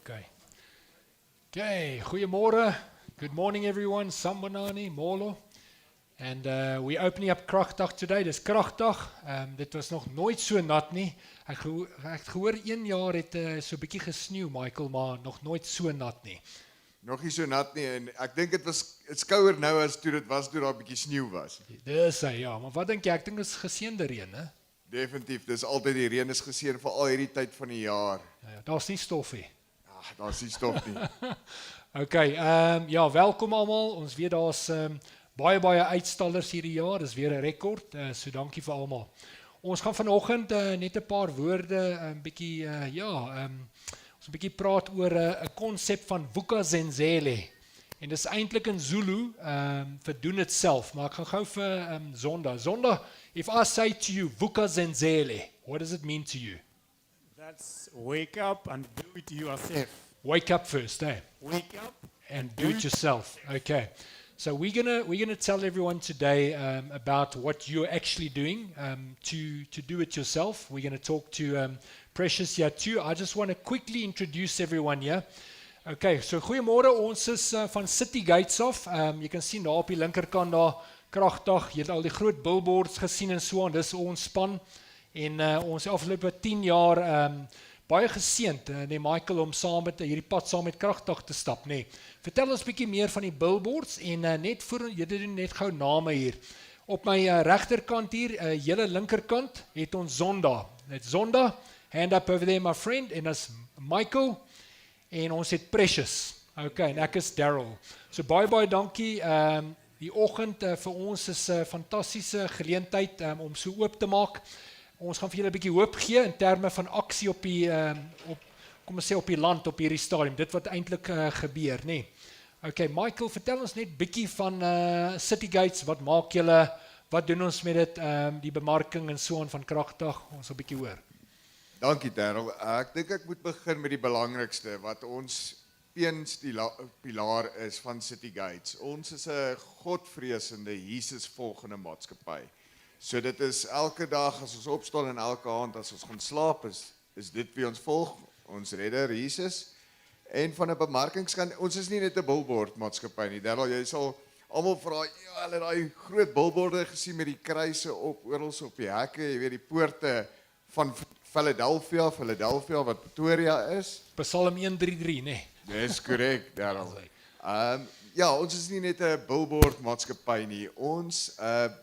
Okay. Okay, goeiemorgen. Good morning everyone. Sambonani, Molo. And we're opening up Kragdag today. Dis Kragdag. Dit was nog nooit so nat nie. Ek het gehoor 1 jaar het so 'n bietjie gesneeu, Michael, maar nog nooit so nat nie. Nog nie so nat nie en ek dink dit skouer nou as toe dit was toe daar 'n bietjie sneeu was. Dis hy, ja, maar wat dink jy? Ek dink dit is geseënde reën, hè? Definitief, dis altyd die reën is geseën vir al hierdie tyd van die jaar. Ja, daar's nie stof nie. Ag, daar's nie stof nie. Okay, ja, welkom almal. Ons weet daar's baie uitstallers hierdie jaar. Dis weer 'n rekord. So dankie vir almal. Ons gaan vanoggend net 'n paar woorde 'n bietjie ons 'n bietjie praat oor 'n konsep van Vuk'uzenzele. En dis eintlik in Zulu vir doen dit self, maar ek gaan gou vir Zonda. Zonda, if I say to you Vuk'uzenzele, what does it mean to you? That's wake up and do it yourself. Wake up first, eh? Wake up And do it yourself. Okay. So we're gonna tell everyone today about what you're actually doing to do it yourself. We're going to talk to Precious here too. I just want to quickly introduce everyone here. Okay, so goeiemôre, ons is van City Gates af. Jy kan sien daar op die linkerkant daar Kragdag. Jy het al die groot billboards gesien en so aan. Dis ons span en ons afgelope 10 jaar baie geseënd, nee Michael, om saam met hierdie pad saam met Kragdag te stap, nee. Vertel ons bietjie meer van die billboards en net voor jy doen net gou name hier. Op my regterkant hier, hele linkerkant het ons Zonda. Net Zonda, hand up over there my friend, en as Michael en ons het Precious. Okay, en ek is Daryl. So baie dankie. Die oggend vir ons is 'n fantastiese geleentheid om so oop te maak. Ons gaan vir julle 'n bietjie hoop gee in terme van aksie op die kom ons sê op die land op hierdie stadium. Dit wat eintlik gebeur, nê. Nee. Okay, Michael, vertel ons net bietjie van City Gates. Wat maak julle? Wat doen ons met dit? Die bemarking en so aan van Kragdag. Ons wil 'n bietjie hoor. Dankie Darryl. Ek dink ek moet begin met die belangrikste wat ons pilaar is van City Gates. Ons is 'n godvreesende, Jesus-volgende maatskappy. So dit is elke dag as ons opstaan en elke aand as ons gaan slaap is dit wie ons volg, ons redder Jesus. En van 'n bemarkingskant, ons is nie net 'n billboard maatskappy nie. Daryl, jy sal almal vra, ja, hulle het daai groot billboarde gesien met die kruise op oral op die hekke, jy weet die poorte van Philadelphia wat Pretoria is. Psalm 133, nê. Nee. Dis korrek, Daryl. Ja, ons is nie net 'n billboard maatskappy nie. Ons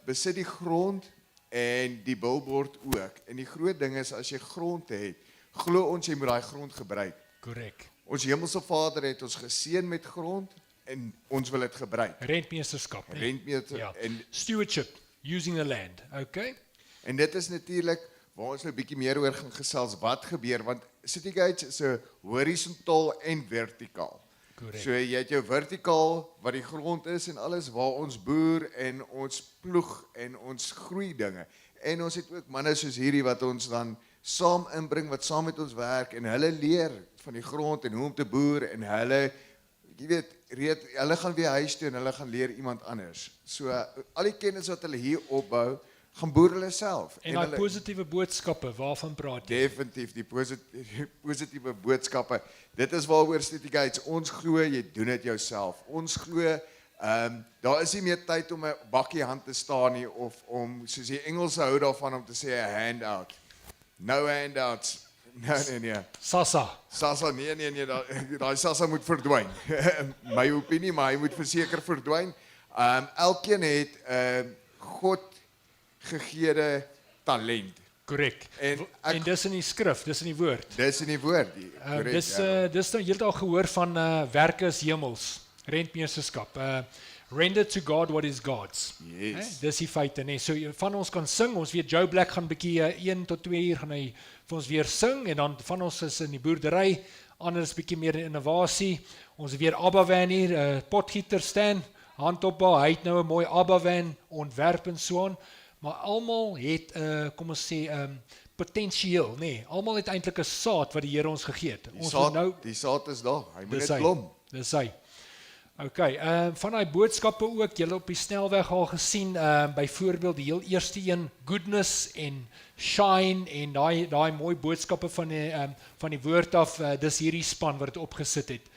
besit die grond en die billboard ook. En die groot ding is as jy grond het, glo ons jy moet daai grond gebruik. Korrek. Ons hemelse Vader het ons geseën met grond en ons wil dit gebruik. Rentmeesterskap, nee. Rentmeester Ja. en Stewardship, using the land. Okay. en dit is natuurlik waar ons nou 'n bietjie meer oor gaan gesels wat gebeur want City Gates is 'n horisontaal en vertikaal. Correct. So jy het jou vertikaal wat die grond is en alles waar ons boer en ons ploeg en ons groei dinge. En ons het ook manne soos hierdie wat ons dan saam inbring wat saam met ons werk en hulle leer van die grond en hoe om te boer en hulle jy weet hulle gaan weer huis toe en hulle gaan leer iemand anders. So al die kennis wat hulle hier opbou, gaan boer hulle self. En daai positiewe boodskappe, waarvan praat jy? Definitief die positiewe boodskappe. Dit is waaroor City Gates ons glo, jy doen dit jouself. Ons glo daar is nie meer tyd om 'n bakkie hand te staan nie of om soos die Engelse hou daarvan om te sê 'n handout. No handouts. Nee. Sassa, nee, daai Sassa moet verdwyn. My opinie, maar hy moet verseker verdwyn. Elkeen het God gegeede talent. Korrek. En dis in die skrif, dis in die woord. Dis in die woord. Dis nou heeltemal gehoor van werke is hemels, rentmeesterskap. Render to God what is God's. Yes. Dis die feite, nee. So van ons kan sing, ons weet Joe Black gaan bietjie 1 tot 2 uur gaan hy vir ons weer sing en dan van ons is in die boerdery, ander is bietjie meer in innovasie. Ons weer Abba van hier, potgieter staan, hand op haar, hy het nou 'n mooi Abba van ontwerp en so aan. Maar almal het kom ons sê potensieel, nee. Almal het eintlik 'n saad wat die Here ons gegee het. Die saad is daar. Hy moet net blom. Dis hy. Okay, van die boodskappe ook, julle op die snelweg al gesien, byvoorbeeld die heel eerste een, goodness en shine en daai mooi boodskappe van die woord af, dis hierdie span wat het opgesit het.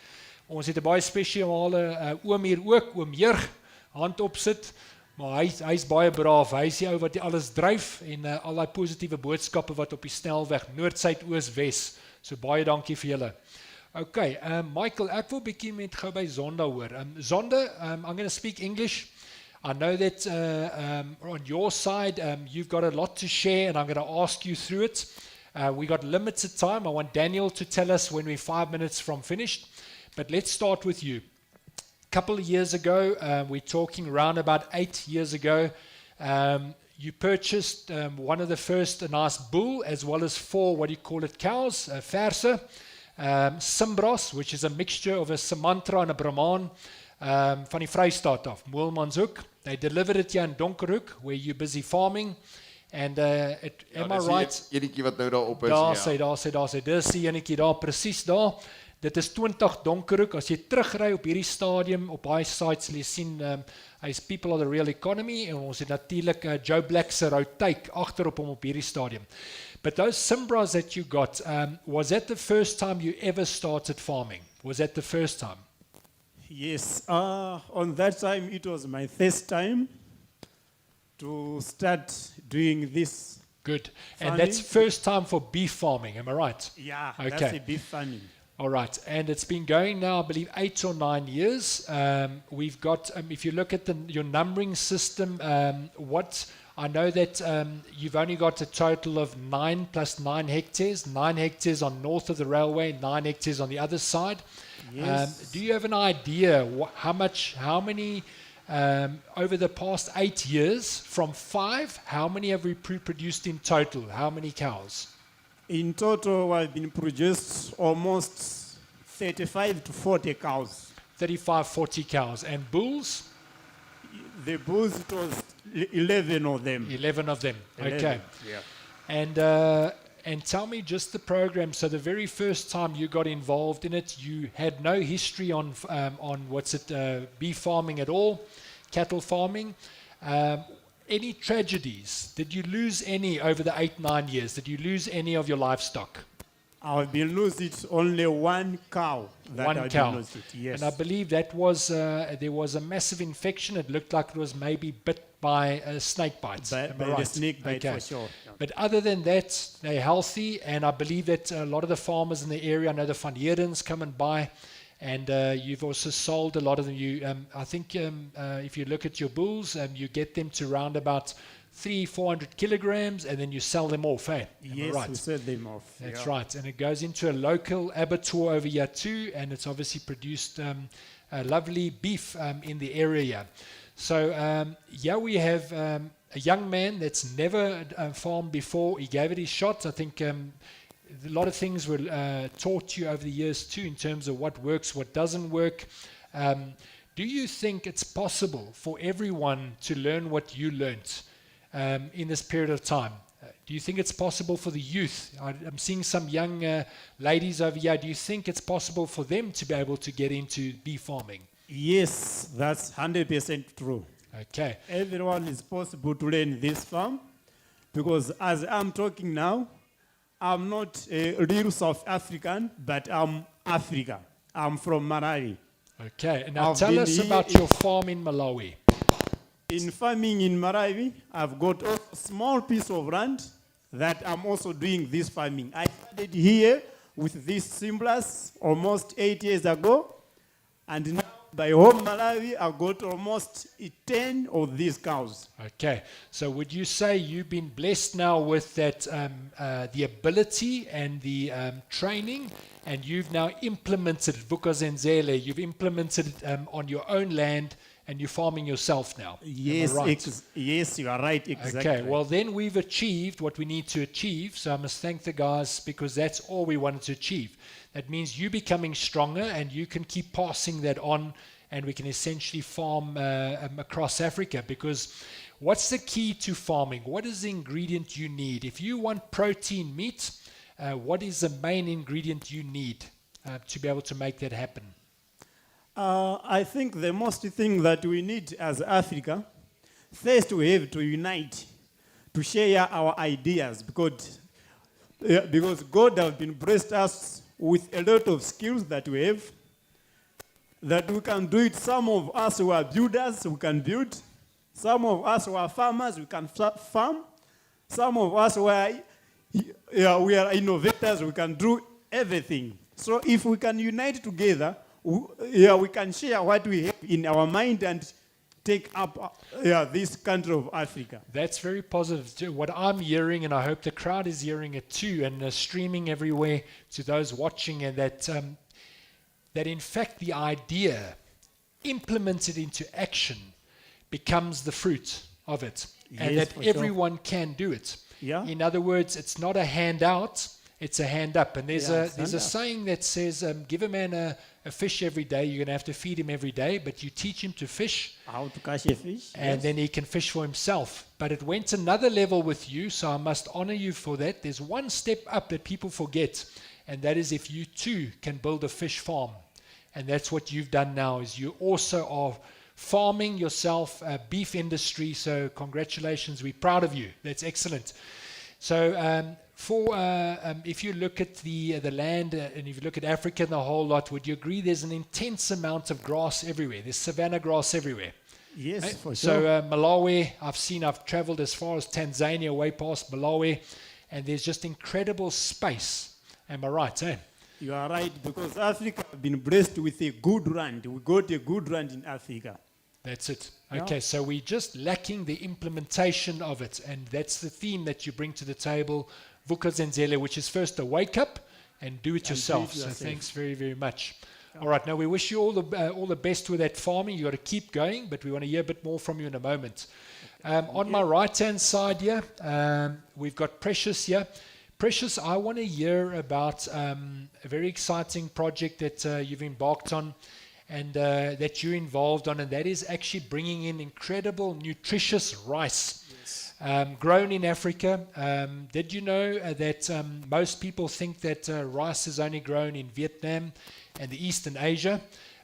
Ons het 'n baie spesiale oom hier ook, oom Jurg, hand opsit, maar hy's baie braaf, hy is die ou wat die alles dryf en al die positiewe boodskappe wat op die snelweg, noord, suid, oos, wes, so baie dankie vir julle. Okay, Michael, ek wil bietjie met gou by Zonda hoor. Zonda, I'm going to speak English. I know that on your side, you've got a lot to share, and I'm going to ask you through it. We got limited time. I want Daniel to tell us when we're 5 minutes from finished. But let's start with you. A couple of years ago, we're talking around about 8 years ago, you purchased one of the first, a nice bull, as well as 4, what do you call it, cows, verse. Simbras, which is a mixture of a Samantra and a Brahman, van die Vrystaat af, Moelmanshoek. They delivered it here in Donkerhoek, where you're busy farming. And am I right? Enetjie wat nou daar op is. Daar sê, dis die enetjie daar, presies daar. Dit is 20 Donkerhoek. As jy terugry op hierdie stadium, op daai site sal jy sien, hy's People of the Real Economy, en ons het natuurlik Joe Black se Routijk agterop hom op hierdie stadium. But those Simbras that you got, was that the first time you ever started farming? Was that the first time? Yes, on that time it was my first time to start doing this. Good. And Farming. that's first time for beef farming, am I right? Yeah, Okay. that's a beef farming. All right. And it's been going now, I believe, 8 or 9 years. We've got, if you look at your numbering system, I know that you've only got a total of 9 plus 9 hectares, 9 hectares on north of the railway, 9 hectares on the other side. Yes. Do you have an idea how many, over the past 8 years, from 5, how many have we produced in total? How many cows? In total, I've been produced almost 35 to 40 cows. 35, 40 cows. And bulls? The bulls, it was 11 of them. 11 of them. 11, Okay. Yeah. And tell me just the program. So the very first time you got involved in it, you had no history on beef farming at all, cattle farming. Any tragedies? Did you lose any over the 8, 9 years? Did you lose any of your livestock? I've been losing only one cow. One I've cow. been losing, yes. And I believe that was there was a massive infection. It looked like it was maybe bit by a snake bite. By Am I the right? snake bite, Okay. for sure. Yeah. But other than that, they're healthy, and I believe that a lot of the farmers in the area, I know the Van Heerdens come and buy, and you've also sold a lot of them. I think if you look at your bulls, you get them to round about 300-400 kilograms, and then you sell them off, eh? Am I Yes, right? we set them off. That's yeah. right, and it goes into a local abattoir over here too, and it's obviously produced a lovely beef in the area. So here we have a young man that's never farmed before. He gave it his shot. I think a lot of things were taught you over the years too, in terms of what works, what doesn't work. Do you think it's possible for everyone to learn what you learnt in this period of time? Do you think it's possible for the youth? I'm seeing some young ladies over here. Do you think it's possible for them to be able to get into beef farming? Yes, that's 100% true. Okay. Everyone is possible to learn this farm because as I'm talking now, I'm not a real South African, but I'm African. I'm from Malawi. Okay. And now I've tell been us here about your farm in Malawi. In farming in Malawi, I've got a small piece of land that I'm also doing this farming. I started here with these Simbras almost 8 years ago, and now by home Malawi, I've got almost 10 of these cows. Okay. So would you say you've been blessed now with that, the ability and the training, and you've now implemented Vukazenzele, you've implemented it on your own land, and you're farming yourself now? Yes, Am I right? yes, you are right, exactly. Okay, well then we've achieved what we need to achieve. So I must thank the guys because that's all we wanted to achieve. That means you becoming stronger and you can keep passing that on, and we can essentially farm across Africa. Because what's the key to farming? What is the ingredient you need? If you want protein meat, what is the main ingredient you need to be able to make that happen? I think the most thing that we need as Africa, first we have to unite, to share our ideas, because God has been blessed us with a lot of skills that we have, that we can do it. Some of us who are builders, we can build. Some of us who are farmers, we can farm. Some of us who are, we are innovators, we can do everything. So if we can unite together, we can share what we have in our mind and take up this country of Africa. That's very positive too. What I'm hearing, and I hope the crowd is hearing it too, and streaming everywhere to those watching, and that in fact the idea implemented into action becomes the fruit of it, and Yes, that for sure. everyone can do it. Yeah. In other words, it's not a handout, it's a hand up. And there's Yeah, a stand up. saying that says, give a man a fish every day. You're going to have to feed him every day, but you teach him to fish, How to catch a fish. and then he can fish for himself. But it went another level with you, so I must honor you for that. There's one step up that people forget, and that is if you too can build a fish farm. And that's what you've done now, is you also are farming yourself, beef industry. So congratulations, we're proud of you. That's excellent. So if you look at the land, and if you look at Africa and the whole lot, would you agree there's an intense amount of grass everywhere? There's savanna grass everywhere. Yes, Right? for So sure. Malawi, I've traveled as far as Tanzania, way past Malawi, and there's just incredible space. Am I right, eh? You are right, because Africa has been blessed with a good land. We got a good land in Africa. That's it. Yeah. Okay, so we're just lacking the implementation of it, and that's the theme that you bring to the table, Vuk'uzenzele, which is first to wake up and do it yourself. So yourself. thanks very, very much. All right, now we wish you all the best with that farming. You got to keep going, but we want to hear a bit more from you in a moment. On my right-hand side here, we've got Precious here. Precious, I want to hear about a very exciting project that you've embarked on, and that you're involved on, and that is actually bringing in incredible nutritious rice grown in Africa. Did you know that most people think that rice is only grown in Vietnam and the Eastern Asia?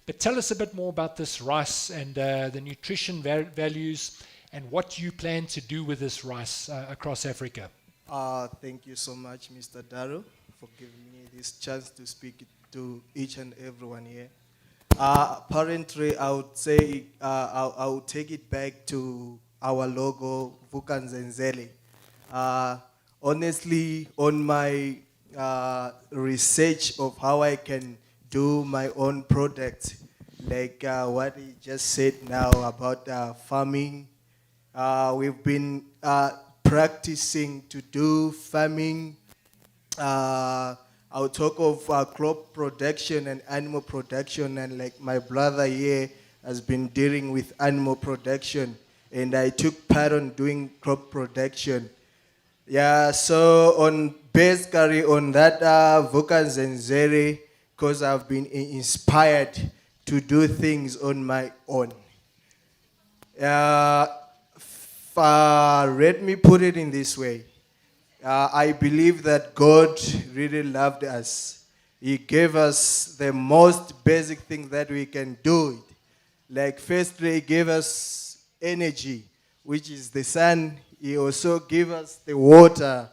But tell us a bit more about this rice and the nutrition values and what you plan to do with this rice across Africa. Thank you so much, Mr. Darrow, for giving me this chance to speak to each and everyone here. Apparently, I would say I would take it back to our logo, Vuk'uzenzele. Honestly, on my research of how I can do my own product, like what he just said now about farming, we've been practicing to do farming. I'll talk of crop production and animal production, and like my brother here has been dealing with animal production, and I took part on doing crop production. Yeah, so basically on that Vuk'uzenzele, because I've been inspired to do things on my own. Let me put it in this way. I believe that God really loved us. He gave us the most basic thing that we can do. Like firstly, He gave us energy, which is the sun. He also gave us the water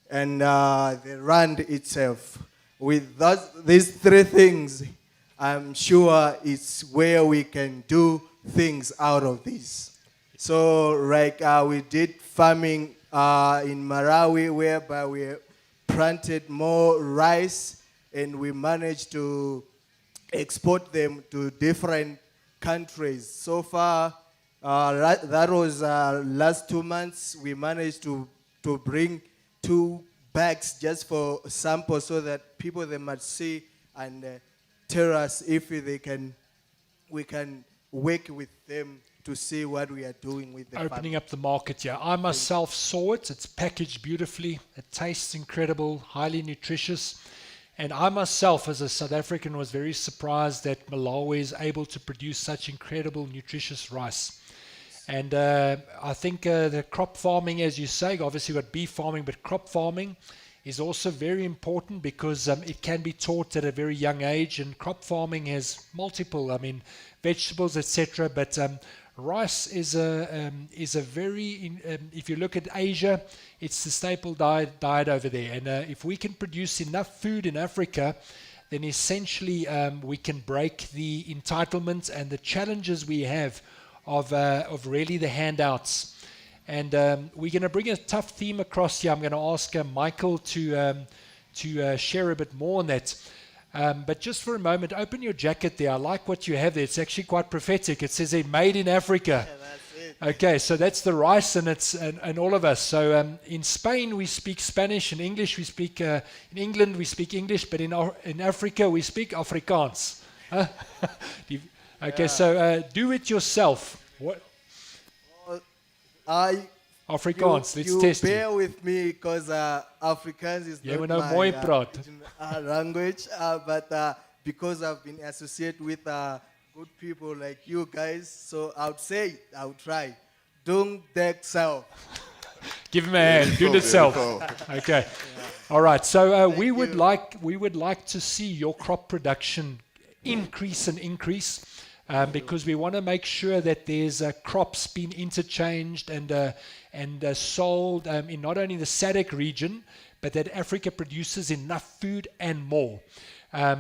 and the land itself. With these three things, I'm sure it's where we can do things out of this. So like we did farming in Malawi, whereby we planted more rice and we managed to export them to different countries. So far, that was last 2 months, we managed to bring 2 bags just for sample so that people they might see and tell us if we can work with them to see what we are doing with the Opening farm. up the market here. I myself saw it. It's packaged beautifully. It tastes incredible, highly nutritious. And I myself, as a South African, was very surprised that Malawi is able to produce such incredible, nutritious rice. And I think the crop farming, as you say, obviously you've got beef farming, but crop farming is also very important because it can be taught at a very young age, and crop farming has multiple, vegetables, etc. But rice is a very, if you look at Asia, it's the staple diet over there. And if we can produce enough food in Africa, then essentially we can break the entitlement and the challenges we have of really the handouts. And we're going to bring a tough theme across here. I'm going to ask Michael to share a bit more on that. But just for a moment, open your jacket there. I like what you have there. It's actually quite prophetic. It says made in Africa. Yeah, that's it. Okay, so that's the rice and all of us. So in Spain we speak Spanish, in English we speak, in England we speak English, but in Africa we speak Afrikaans. Huh? Okay, so do it yourself. What? Afrikaans, let's you test bear it. with me because Afrikaans is Jy moet not nou my mooi praat. language, but because I've been associated with good people like you guys, so I would try. Dung dek self. Give him a hand. Do it itself. Okay. All right. So we would like to see your crop production increase and increase. Because we want to make sure that there's crops being interchanged and sold in not only the SADC region, but that Africa produces enough food and more.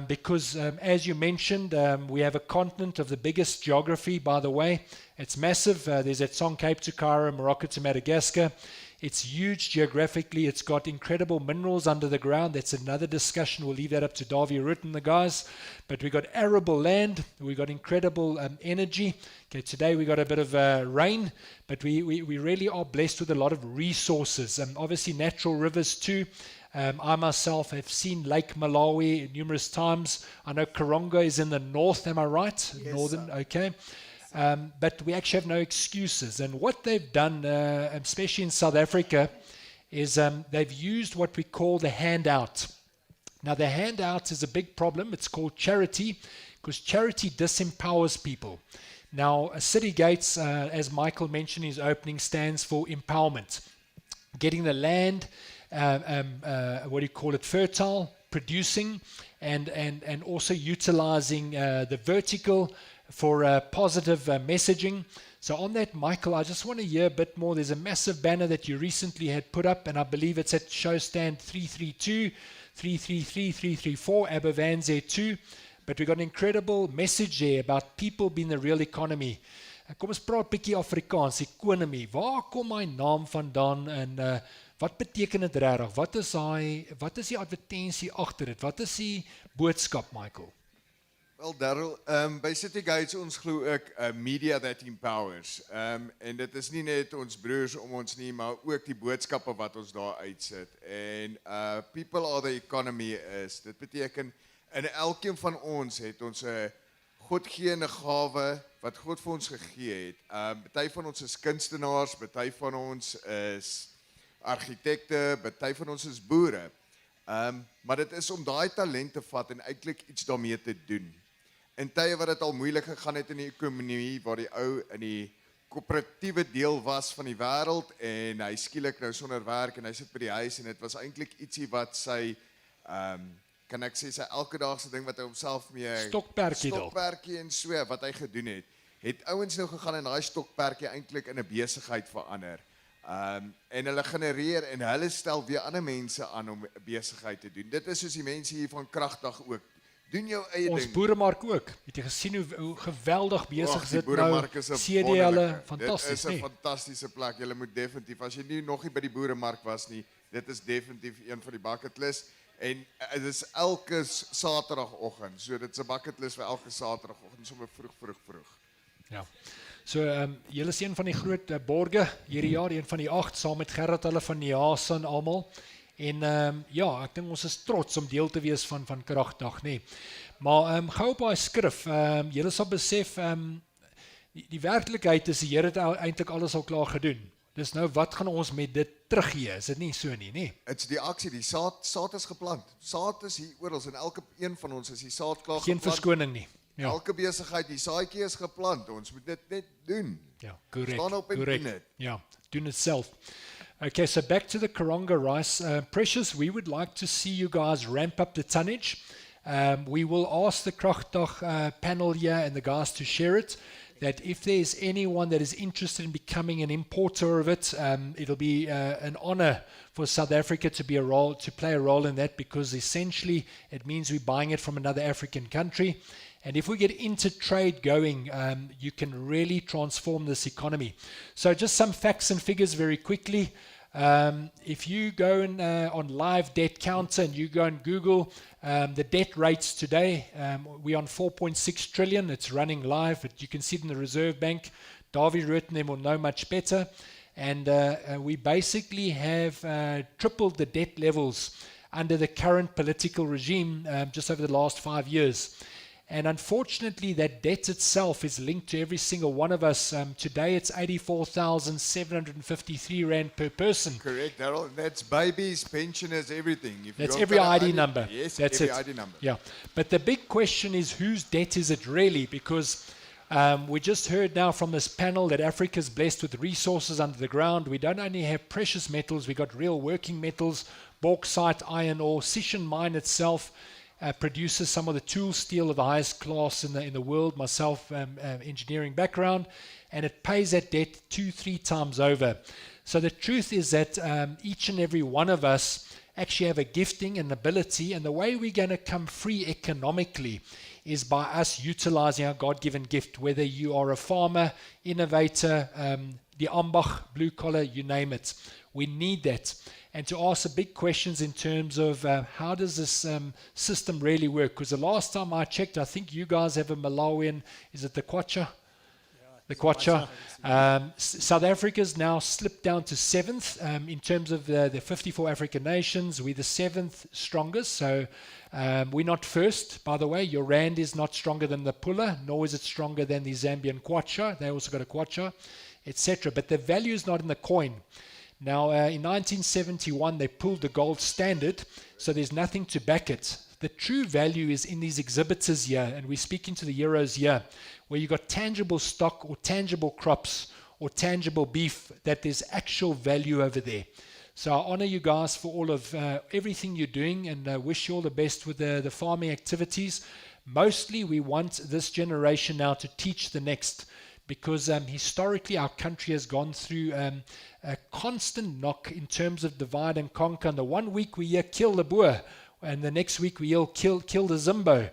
Because as you mentioned, we have a continent of the biggest geography, by the way. It's massive. There's that Song Cape to Cairo, Morocco to Madagascar. It's huge geographically. It's got incredible minerals under the ground. That's another discussion. We'll leave that up to Davy Root and the guys. But we've got arable land. We've got incredible energy. Okay, today we got a bit of rain, but we really are blessed with a lot of resources. Obviously natural rivers too. I myself have seen Lake Malawi numerous times. I know Karonga is in the north, am I right? Yes, Northern, sir. okay. But we actually have no excuses. And what they've done, especially in South Africa, is they've used what we call the handout. Now, the handout is a big problem. It's called charity, because charity disempowers people. Now, City Gates, as Michael mentioned in his opening, stands for empowerment. Getting the land, fertile, producing, and also utilizing the vertical for positive messaging. So on that, Michael, I just want to hear a bit more. There's a massive banner that you recently had put up, and I believe it's at show stand 332, 333, 334, Abervanze 2. But we've got an incredible message there about people being the real economy. Kom ons praat 'n bietjie Afrikaans, economy. Waar kom my naam vandaan en wat beteken dit regtig? Wat is die advertensie agter dit? Wat is die boodskap, Michael? Wel Darryl, by City Gates ons glo ook media that empowers. En dit is nie net ons broers om ons nie, maar ook die boodskappe wat ons daar uitsit. En people are the economy is. Dit beteken in elkeen van ons het ons 'n godgegewe gawe wat God vir ons gegee het. Party van ons is kunstenaars, party van ons is argitekte, party van ons is boere. Maar dit is om daai talent te vat en eintlik iets daarmee te doen. In tye wat dit al moeilik gegaan het in die ekonomie, waar die ou in die koöperatiewe deel was van die wêreld en hy skielik nou sonder werk en hy sit by die huis en dit was eintlik ietsie wat sy kan ek sê sy elke dag se ding wat hy homself mee stokperdjie en so wat hy gedoen het ouens nou gegaan en daai stokperdjie eintlik in 'n besigheid verander. En hulle genereer en hulle stel weer ander mense aan om besigheid te doen. Dit is soos die mense hier van Kragdag ook. Doen jou eie Ons ding. boeremark ook. Het jy gesien hoe geweldig besig is Die dit nou? boeremark is 'n CD hulle wonderlike. fantasties, Dit is 'n nee. fantastiese plek. Jy moet definitief, as jy nie nog nie by die boeremark was nie, dit is definitief een van die bucket list. En dit is elke Saterdagoggend. So dit is 'n bucket list vir elke Saterdagoggend, sommer vroeg. Ja. So julle is een van die groot borge hierdie jaar, een van die 8 saam met Gerard hulle van Niasa en almal. En ja, ek dink ons is trots om deel te wees van Kragdag, nee. Maar gou op daai skrif, julle sal besef die werklikheid is die Here het eintlik alles al klaar gedoen. Dis nou wat gaan ons met dit teruggee? Is dit nie so nie, nee? Dit's die aksie, die saad is geplant. Saad is hier oral en elke een van ons is die saad klaar Geen geplant. verskoning nie. Ja. Elke besigheid, die saadjie is geplant. Ons moet dit net doen. Ja, korrek. Staan op en korrek. doen dit. Ja, doen dit self. Okay, so back to the Karonga rice. Precious, we would like to see you guys ramp up the tonnage. We will ask the Kragtag panel here and the guys to share it, that if there's anyone that is interested in becoming an importer of it, it'll be an honor for South Africa to play a role in that, because essentially it means we're buying it from another African country. And if we get inter-trade going, you can really transform this economy. So just some facts and figures very quickly. If you go on live debt counter and you go and Google the debt rates today, we're on 4.6 trillion. It's running live, but you can see it in the Reserve Bank. Davy Rutten will know much better. And we basically have tripled the debt levels under the current political regime just over the last 5 years. And unfortunately, that debt itself is linked to every single one of us. Today, it's 84,753 Rand per person. Correct, Daryl. That's babies, pensioners, everything. If That's you've every got an ID number. Yes, That's every it. ID number. Yeah. But the big question is, whose debt is it really? Because we just heard now from this panel that Africa is blessed with resources under the ground. We don't only have precious metals, we got real working metals, bauxite, iron ore. Sishen mine itself produces some of the tool steel of the highest class in the world. Myself, engineering background, and it pays that debt 2-3 times over. So the truth is that each and every one of us actually have a gifting and ability, and the way we're going to come free economically is by us utilizing our God-given gift, whether you are a farmer, innovator, the Ambach, blue collar, you name it. We need that. And to ask the big questions in terms of how does this system really work? Because the last time I checked, I think you guys have a Malawian, is it the Kwacha? The Kwacha. South Africa's now slipped down to 7th in terms of the 54 African nations. We're the 7th strongest. So we're not first, by the way. Your Rand is not stronger than the Pula, nor is it stronger than the Zambian Kwacha. They also got a Kwacha, etc. But the value is not in the coin. Now, in 1971, they pulled the gold standard, so there's nothing to back it. The true value is in these exhibitors here, and we're speaking to the Euros here, where you've got tangible stock or tangible crops or tangible beef, that there's actual value over there. So I honor you guys for all of everything you're doing, and wish you all the best with the farming activities. Mostly, we want this generation now to teach the next, because historically our country has gone through a constant knock in terms of divide and conquer. And the one week we hear kill the Boer, and the next week we yell kill the Zimbo.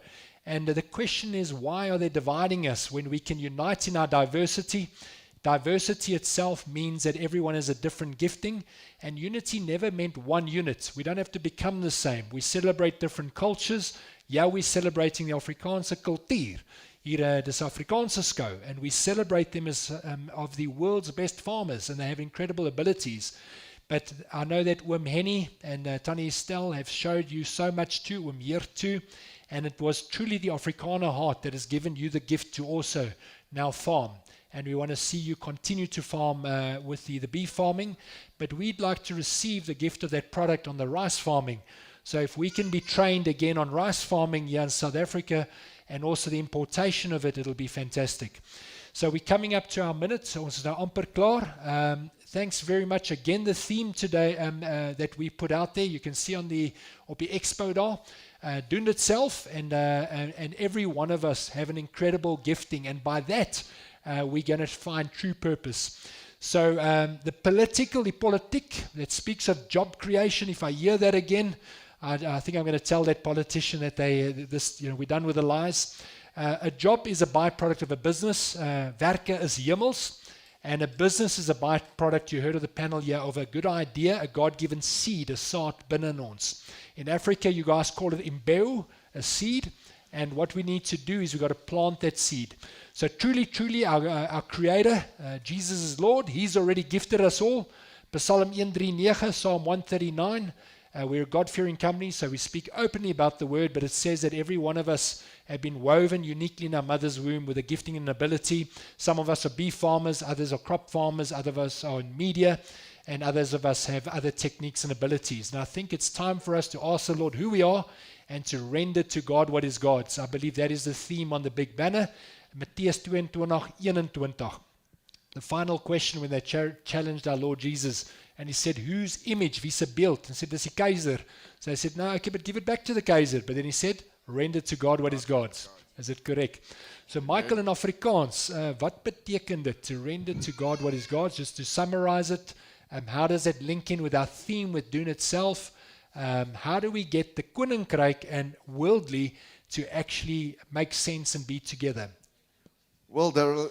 And the question is, why are they dividing us when we can unite in our diversity? Diversity itself means that everyone has a different gifting, and unity never meant one unit. We don't have to become the same. We celebrate different cultures. Yeah, we're celebrating the Afrikaanse kultuur. Hier dis Afrikaanse skou, and we celebrate them as of the world's best farmers, and they have incredible abilities. But I know that Oom Henny and Tannie Estelle have showed you so much too, Oom Heer too, and it was truly the Afrikaner heart that has given you the gift to also now farm. And we want to see you continue to farm with the beef farming, but we'd like to receive the gift of that product on the rice farming. So if we can be trained again on rice farming here in South Africa, and also the importation of it, it'll be fantastic. So we're coming up to our minute, so ons is nou amper klaar. Thanks very much. Again, the theme today that we put out there, you can see on the expo daar, doen dit self, and every one of us have an incredible gifting, and by that, we're going to find true purpose. So the politiek that speaks of job creation, if I hear that again, I think I'm going to tell that politician that we're done with the lies. A job is a byproduct of a business. Werke is hemels. And a business is a byproduct, you heard of the panel here, of a good idea, a God-given seed, a saad binne in ons. In Africa, you guys call it imbeu, a seed. And what we need to do is we've got to plant that seed. So truly, our Creator, Jesus is Lord. He's already gifted us all. Psalm 139, Psalm 139. We're a God-fearing company, so we speak openly about the word, but it says that every one of us have been woven uniquely in our mother's womb with a gifting and ability. Some of us are beef farmers, others are crop farmers, others of us are in media, and others of us have other techniques and abilities. And I think it's time for us to ask the Lord who we are and to render to God what is God's. I believe that is the theme on the big banner. Mattheus 22:21. the final question when they challenged our Lord Jesus, and he said, whose image, wie se beeld? And said, dis die keizer. So they said, no, okay, but give it back to the keizer. But then he said, render to God what is God's. Is it correct? So Michael in Afrikaans, wat beteken dit, to render to God what is God's? Just to summarize it, how does that link in with our theme with Doen Itself? How do we get the koninkryk and worldly to actually make sense and be together? Wel, Darryl,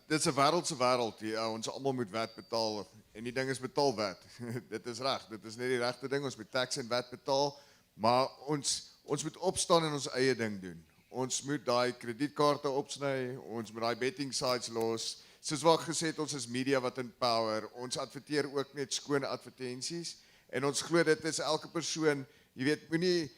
dit is 'n wêreldse wêreld hier. Ons almal moet wet betaal en die ding is betaal wet. Dit is reg. Dit is net die regte ding. Ons moet tax en wet betaal, maar ons moet opstaan en ons eie ding doen. Ons moet daai kredietkaarte opsny, ons moet daai betting sites los. Soos wat gesê het, ons is media wat in power. Ons adverteer ook net skoon advertensies en ons glo dit is elke persoon, jy weet, moenie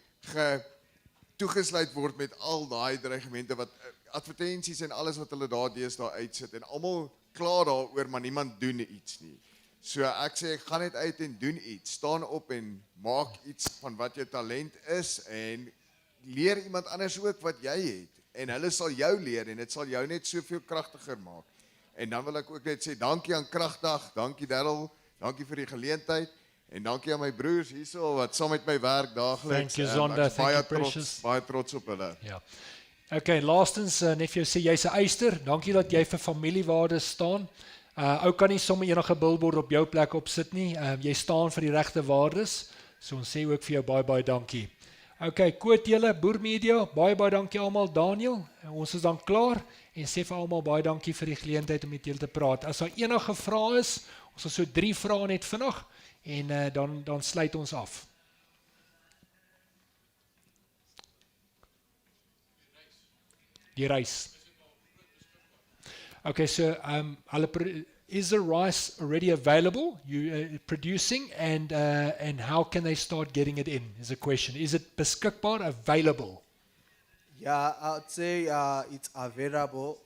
toegesluit word met al daai dreigemente wat advertensies en alles wat hulle daar deesdae uitsit en almal klaar daaroor, maar niemand doen iets nie. So ek sê, gaan net uit en doen iets. Staan op en maak iets van wat jou talent is en leer iemand anders ook wat jy het. En hulle sal jou leer en dit sal jou net soveel kragtiger maak. En dan wil ek ook net sê, dankie aan Kragdag, dankie Darryl, dankie vir die geleentheid en dankie aan my broers hierso wat saam met my werk daagliks. Thank you, Zonda. Ek is Thank you, Precious. baie trots op hulle. Ja. Okay, laastens, net vir jou sê, jy's 'n eyster. Dankie dat jy vir familiewaardes staan. Ou kan nie sommer enige billboard op jou plek opsit nie. Jy staan vir die regte waardes. So ons sê ook vir jou baie dankie. Okay, quote julle, Boer Media, baie dankie almal. Daniel, ons is dan klaar en sê vir almal baie dankie vir die geleentheid om met julle te praat. As daar enige vrae is, ons sal so 3 vrae net vinnig en dan sluit ons af. Die reis. Okay, so is the rice already available? You producing, and how can they start getting it in? Is a question. Is it beskikbaar, available? Yeah, I'd say it's available.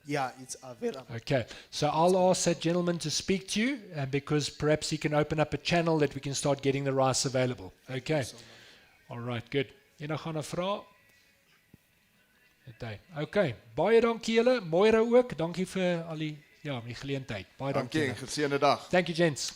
Yeah, it's available. Okay, so I'll ask that gentleman to speak to you, because perhaps he can open up a channel that we can start getting the rice available. Okay, all right, good. Enige ander vrae? Okay, baie dankie julle, Moira ook. Dankie vir al die geleentheid. Baie dankie. Dankie en geseënde dag. Thank you, gents.